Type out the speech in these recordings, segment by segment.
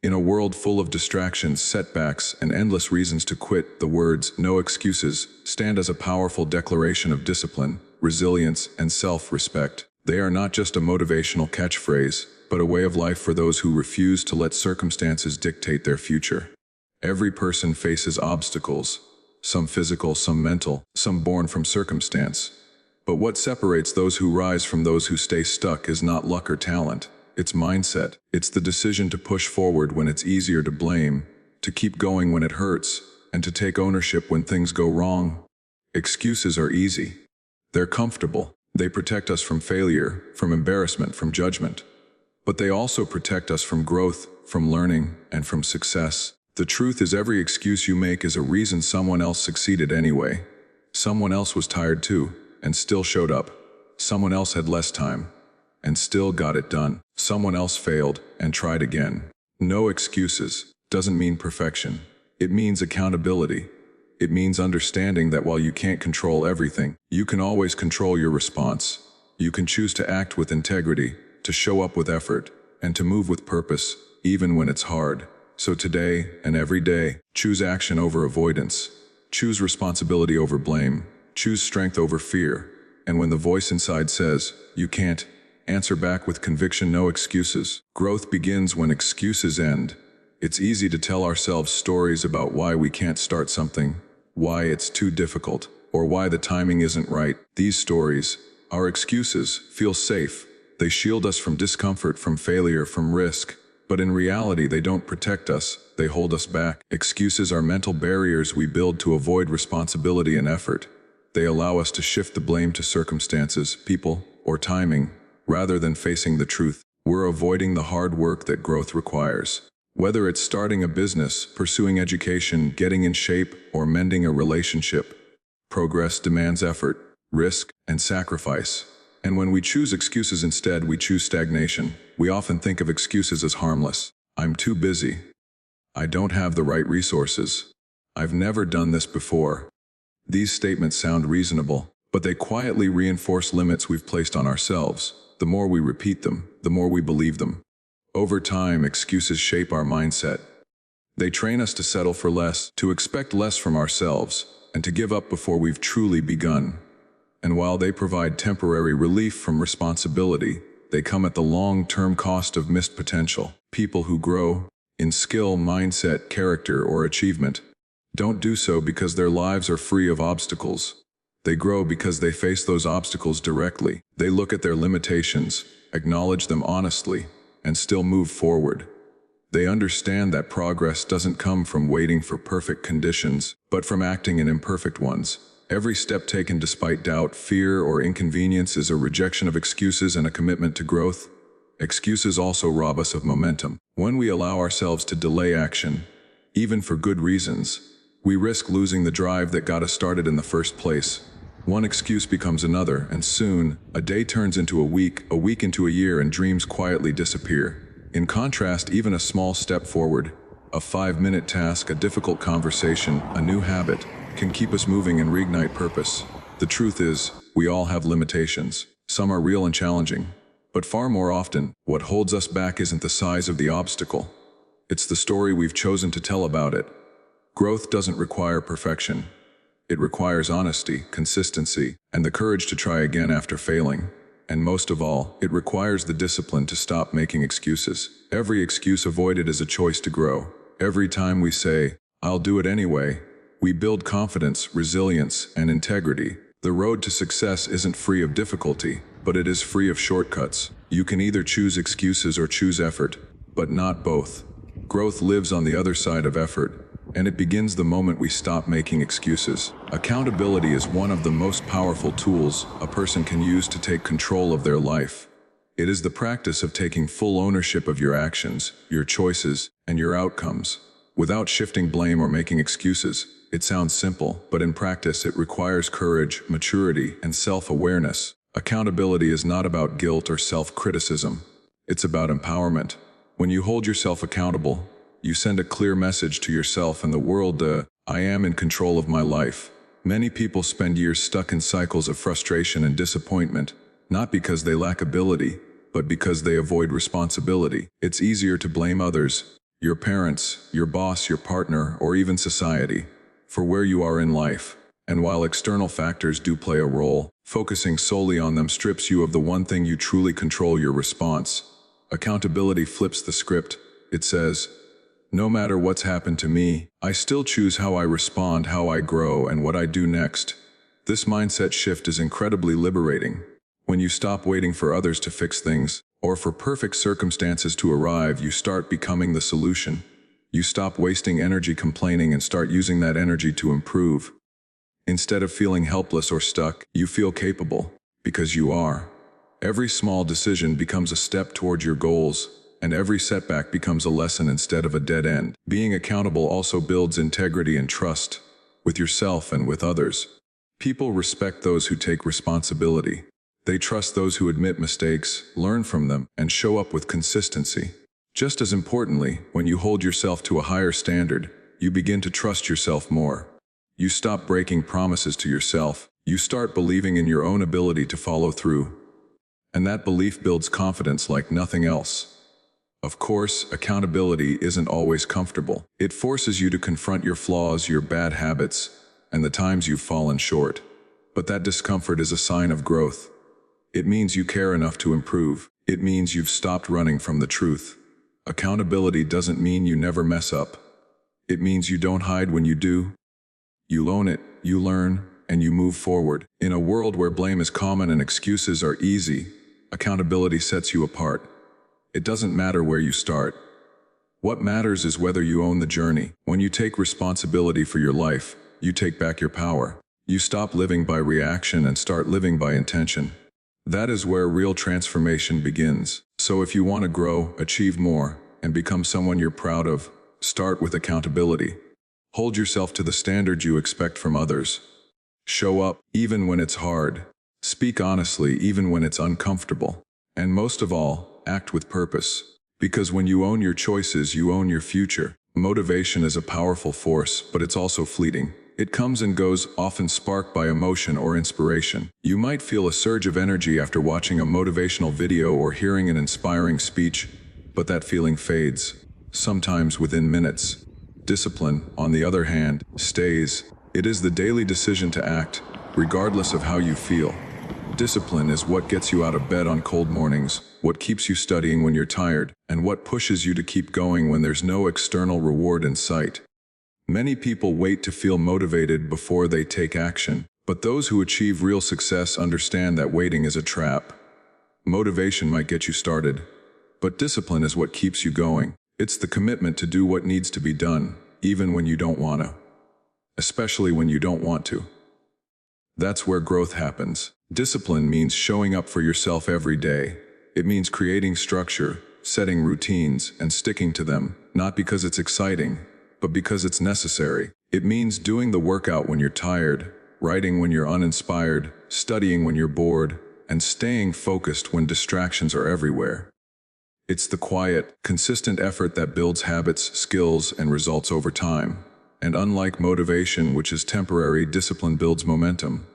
In a world full of distractions, setbacks, and endless reasons to quit, the words "no excuses" stand as a powerful declaration of discipline, resilience, and self-respect. They are not just a motivational catchphrase, but a way of life for those who refuse to let circumstances dictate their future. Every person faces obstacles, some physical, some mental, some born from circumstance. But what separates those who rise from those who stay stuck is not luck or talent. It's mindset. It's the decision to push forward when it's easier to blame, to keep going when it hurts, and to take ownership when things go wrong. Excuses are easy. They're comfortable. They protect us from failure, from embarrassment, from judgment. But they also protect us from growth, from learning, and from success. The truth is, every excuse you make is a reason someone else succeeded anyway. Someone else was tired too, and still showed up. Someone else had less time, and still got it done. Someone else failed and tried again. No excuses doesn't mean perfection. It means accountability. It means understanding that while you can't control everything, you can always control your response. You can choose to act with integrity, to show up with effort, and to move with purpose, even when it's hard. So today and every day, choose action over avoidance. Choose responsibility over blame. Choose strength over fear. And when the voice inside says, "You can't," answer back with conviction, "No excuses." Growth begins when excuses end. It's easy to tell ourselves stories about why we can't start something, why it's too difficult, or why the timing isn't right. These stories, our excuses, feel safe. They shield us from discomfort, from failure, from risk. But in reality, they don't protect us, they hold us back. Excuses are mental barriers we build to avoid responsibility and effort. They allow us to shift the blame to circumstances, people, or timing, rather than facing the truth. We're avoiding the hard work that growth requires. Whether it's starting a business, pursuing education, getting in shape, or mending a relationship, progress demands effort, risk, and sacrifice. And when we choose excuses instead, we choose stagnation. We often think of excuses as harmless. I'm too busy. I don't have the right resources. I've never done this before. These statements sound reasonable, but they quietly reinforce limits we've placed on ourselves. The more we repeat them, the more we believe them. Over time, excuses shape our mindset. They train us to settle for less, to expect less from ourselves, and to give up before we've truly begun. And while they provide temporary relief from responsibility, they come at the long-term cost of missed potential. People who grow in skill, mindset, character, or achievement don't do so because their lives are free of obstacles. They grow because they face those obstacles directly. They look at their limitations, acknowledge them honestly, and still move forward. They understand that progress doesn't come from waiting for perfect conditions, but from acting in imperfect ones. Every step taken despite doubt, fear, or inconvenience is a rejection of excuses and a commitment to growth. Excuses also rob us of momentum. When we allow ourselves to delay action, even for good reasons, we risk losing the drive that got us started in the first place. One excuse becomes another, and soon, a day turns into a week into a year, and dreams quietly disappear. In contrast, even a small step forward, a 5-minute task, a difficult conversation, a new habit, can keep us moving and reignite purpose. The truth is, we all have limitations. Some are real and challenging. But far more often, what holds us back isn't the size of the obstacle. It's the story we've chosen to tell about it. Growth doesn't require perfection. It requires honesty, consistency, and the courage to try again after failing. And most of all, it requires the discipline to stop making excuses. Every excuse avoided is a choice to grow. Every time we say, "I'll do it anyway," we build confidence, resilience, and integrity. The road to success isn't free of difficulty, but it is free of shortcuts. You can either choose excuses or choose effort, but not both. Growth lives on the other side of effort, and it begins the moment we stop making excuses. Accountability is one of the most powerful tools a person can use to take control of their life. It is the practice of taking full ownership of your actions, your choices, and your outcomes, without shifting blame or making excuses. It sounds simple, but in practice it requires courage, maturity, and self-awareness. Accountability is not about guilt or self-criticism. It's about empowerment. When you hold yourself accountable, you send a clear message to yourself and the world, I am in control of my life. Many people spend years stuck in cycles of frustration and disappointment, not because they lack ability, but because they avoid responsibility. It's easier to blame others. your parents, your boss, your partner, or even society, for where you are in life. And while external factors do play a role, focusing solely on them strips you of the one thing you truly control: your response. Accountability flips the script. It says, no matter what's happened to me, I still choose how I respond, how I grow, and what I do next. This mindset shift is incredibly liberating. When you stop waiting for others to fix things, or for perfect circumstances to arrive, you start becoming the solution. You stop wasting energy complaining and start using that energy to improve. Instead of feeling helpless or stuck, you feel capable, because you are. Every small decision becomes a step toward your goals, and every setback becomes a lesson instead of a dead end. Being accountable also builds integrity and trust, with yourself and with others. People respect those who take responsibility. They trust those who admit mistakes, learn from them, and show up with consistency. Just as importantly, when you hold yourself to a higher standard, you begin to trust yourself more. You stop breaking promises to yourself. You start believing in your own ability to follow through. And that belief builds confidence like nothing else. Of course, accountability isn't always comfortable. It forces you to confront your flaws, your bad habits, and the times you've fallen short. But that discomfort is a sign of growth. It means you care enough to improve. It means you've stopped running from the truth. Accountability doesn't mean you never mess up. It means you don't hide when you do. You own it, you learn, and you move forward. In a world where blame is common and excuses are easy, accountability sets you apart. It doesn't matter where you start. What matters is whether you own the journey. When you take responsibility for your life, you take back your power. You stop living by reaction and start living by intention. That is where real transformation begins. So if you want to grow, achieve more, and become someone you're proud of, start with accountability. Hold yourself to the standard you expect from others. Show up, even when it's hard. Speak honestly, even when it's uncomfortable. And most of all, act with purpose. Because when you own your choices, you own your future. Motivation is a powerful force, but it's also fleeting. It comes and goes, often sparked by emotion or inspiration. You might feel a surge of energy after watching a motivational video or hearing an inspiring speech, but that feeling fades, sometimes within minutes. Discipline, on the other hand, stays. It is the daily decision to act, regardless of how you feel. Discipline is what gets you out of bed on cold mornings, what keeps you studying when you're tired, and what pushes you to keep going when there's no external reward in sight. Many people wait to feel motivated before they take action, but those who achieve real success understand that waiting is a trap. Motivation might get you started, but discipline is what keeps you going. It's the commitment to do what needs to be done, even when you don't want to. Especially when you don't want to. That's where growth happens. Discipline means showing up for yourself every day. It means creating structure, setting routines, and sticking to them, not because it's exciting, but because it's necessary. It means doing the workout when you're tired, writing when you're uninspired, studying when you're bored, and staying focused when distractions are everywhere. It's the quiet, consistent effort that builds habits, skills, and results over time. And unlike motivation, which is temporary, discipline builds momentum.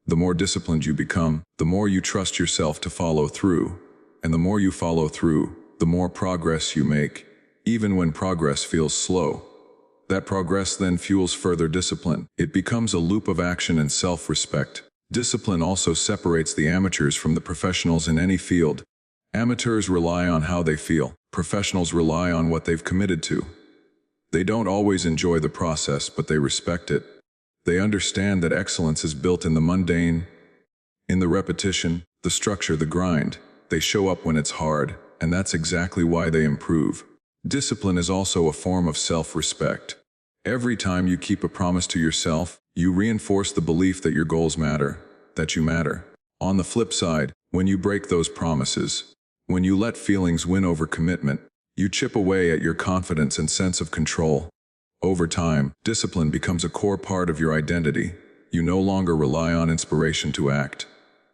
The more disciplined you become, the more you trust yourself to follow through. And the more you follow through, the more progress you make, even when progress feels slow. That progress then fuels further discipline. It becomes a loop of action and self-respect. Discipline also separates the amateurs from the professionals in any field. Amateurs rely on how they feel. Professionals rely on what they've committed to. They don't always enjoy the process, but they respect it. They understand that excellence is built in the mundane, in the repetition, the structure, the grind. They show up when it's hard, and that's exactly why they improve. Discipline is also a form of self-respect. Every time you keep a promise to yourself, you reinforce the belief that your goals matter, that you matter. On the flip side, when you break those promises, when you let feelings win over commitment, you chip away at your confidence and sense of control. Over time, discipline becomes a core part of your identity. You no longer rely on inspiration to act.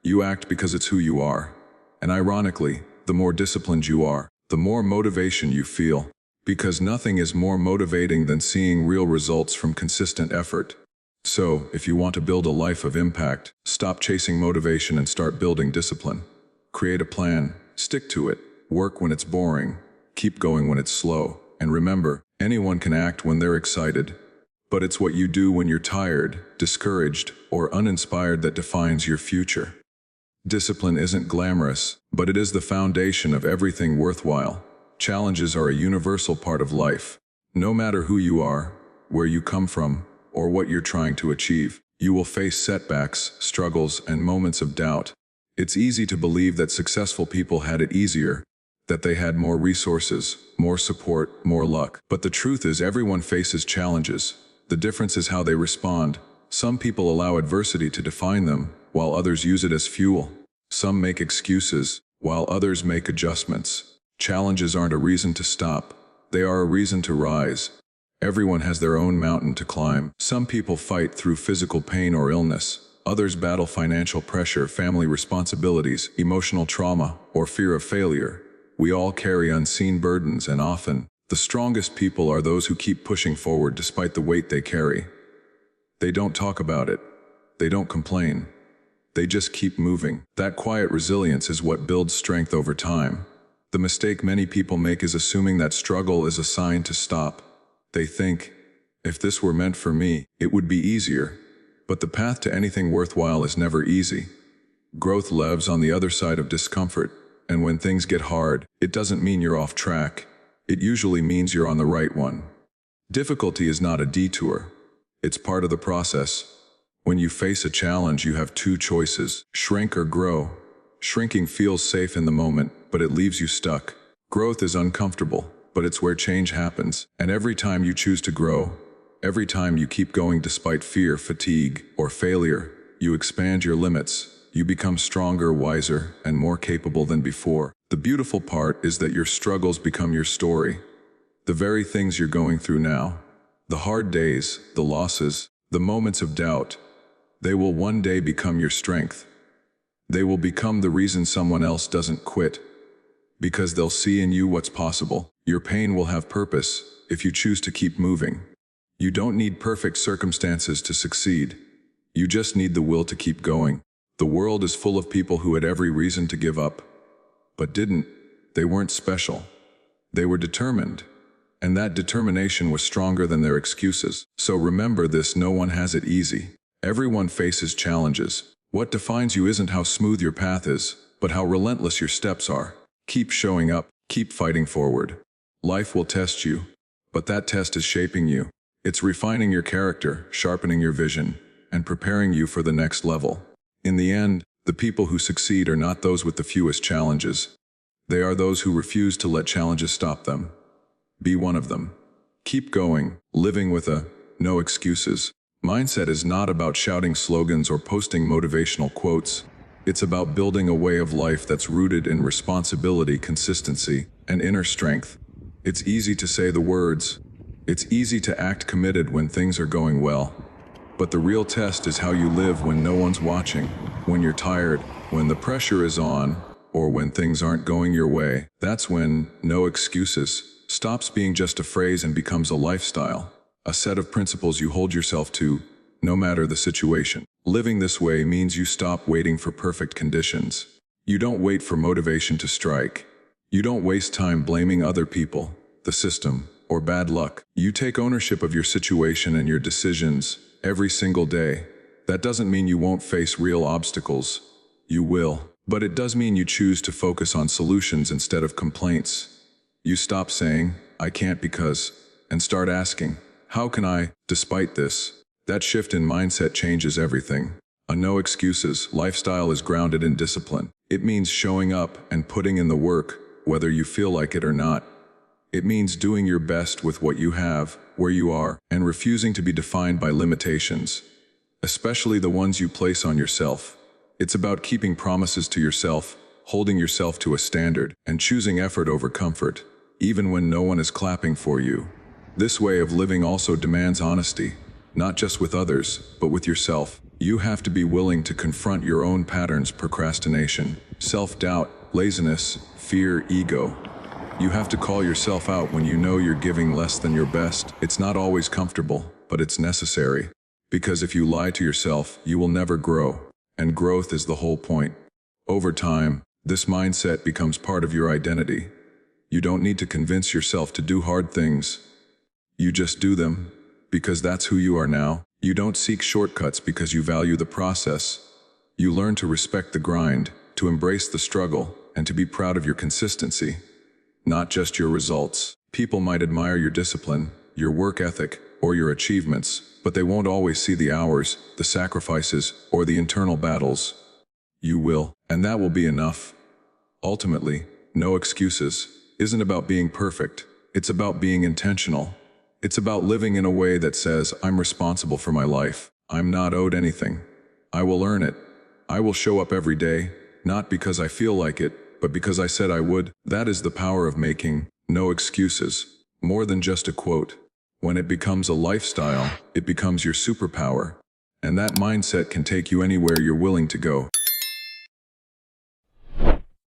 You act because it's who you are. And ironically, the more disciplined you are, the more motivation you feel. Because nothing is more motivating than seeing real results from consistent effort. So, if you want to build a life of impact, stop chasing motivation and start building discipline. Create a plan, stick to it, work when it's boring, keep going when it's slow. And remember, anyone can act when they're excited. But it's what you do when you're tired, discouraged, or uninspired that defines your future. Discipline isn't glamorous, but it is the foundation of everything worthwhile. Challenges are a universal part of life. No matter who you are, where you come from, or what you're trying to achieve, you will face setbacks, struggles, and moments of doubt. It's easy to believe that successful people had it easier, that they had more resources, more support, more luck. But the truth is, everyone faces challenges. The difference is how they respond. Some people allow adversity to define them, while others use it as fuel. Some make excuses, while others make adjustments. Challenges aren't a reason to stop. They are a reason to rise. Everyone has their own mountain to climb. Some people fight through physical pain or illness. Others battle financial pressure, family responsibilities, emotional trauma, or fear of failure. We all carry unseen burdens, and often, the strongest people are those who keep pushing forward despite the weight they carry. They don't talk about it. They don't complain. They just keep moving. That quiet resilience is what builds strength over time. The mistake many people make is assuming that struggle is a sign to stop. They think, if this were meant for me, it would be easier. But the path to anything worthwhile is never easy. Growth lives on the other side of discomfort, and when things get hard, it doesn't mean you're off track. It usually means you're on the right one. Difficulty is not a detour. It's part of the process. When you face a challenge, you have two choices: shrink or grow. Shrinking feels safe in the moment, but it leaves you stuck. Growth is uncomfortable, but it's where change happens. And every time you choose to grow, every time you keep going despite fear, fatigue, or failure, you expand your limits. You become stronger, wiser, and more capable than before. The beautiful part is that your struggles become your story. The very things you're going through now, the hard days, the losses, the moments of doubt, they will one day become your strength. They will become the reason someone else doesn't quit, because they'll see in you what's possible. Your pain will have purpose if you choose to keep moving. You don't need perfect circumstances to succeed. You just need the will to keep going. The world is full of people who had every reason to give up, but didn't. They weren't special. They were determined, and that determination was stronger than their excuses. So remember this: no one has it easy. Everyone faces challenges. What defines you isn't how smooth your path is, but how relentless your steps are. Keep showing up, keep fighting forward. Life will test you, but that test is shaping you. It's refining your character, sharpening your vision, and preparing you for the next level. In the end, the people who succeed are not those with the fewest challenges. They are those who refuse to let challenges stop them. Be one of them. Keep going, living with a no excuses mindset is not about shouting slogans or posting motivational quotes. It's about building a way of life that's rooted in responsibility, consistency, and inner strength. It's easy to say the words. It's easy to act committed when things are going well. But the real test is how you live when no one's watching, when you're tired, when the pressure is on, or when things aren't going your way. That's when no excuses stops being just a phrase and becomes a lifestyle, a set of principles you hold yourself to, no matter the situation. Living this way means you stop waiting for perfect conditions. You don't wait for motivation to strike. You don't waste time blaming other people, the system, or bad luck. You take ownership of your situation and your decisions every single day. That doesn't mean you won't face real obstacles. You will. But it does mean you choose to focus on solutions instead of complaints. You stop saying, "I can't because," and start asking, "How can I, despite this?" That shift in mindset changes everything. A no excuses lifestyle is grounded in discipline. It means showing up and putting in the work, whether you feel like it or not. It means doing your best with what you have, where you are, and refusing to be defined by limitations, especially the ones you place on yourself. It's about keeping promises to yourself, holding yourself to a standard, and choosing effort over comfort, even when no one is clapping for you. This way of living also demands honesty, not just with others, but with yourself. You have to be willing to confront your own patterns: procrastination, self-doubt, laziness, fear, ego. You have to call yourself out when you know you're giving less than your best. It's not always comfortable, but it's necessary. Because if you lie to yourself, you will never grow. And growth is the whole point. Over time, this mindset becomes part of your identity. You don't need to convince yourself to do hard things. You just do them, because that's who you are now. You don't seek shortcuts because you value the process. You learn to respect the grind, to embrace the struggle, and to be proud of your consistency, not just your results. People might admire your discipline, your work ethic, or your achievements, but they won't always see the hours, the sacrifices, or the internal battles. You will, and that will be enough. Ultimately, no excuses isn't about being perfect. It's about being intentional. It's about living in a way that says, I'm responsible for my life. I'm not owed anything. I will earn it. I will show up every day, not because I feel like it, but because I said I would. That is the power of making no excuses, more than just a quote. When it becomes a lifestyle, it becomes your superpower. And that mindset can take you anywhere you're willing to go.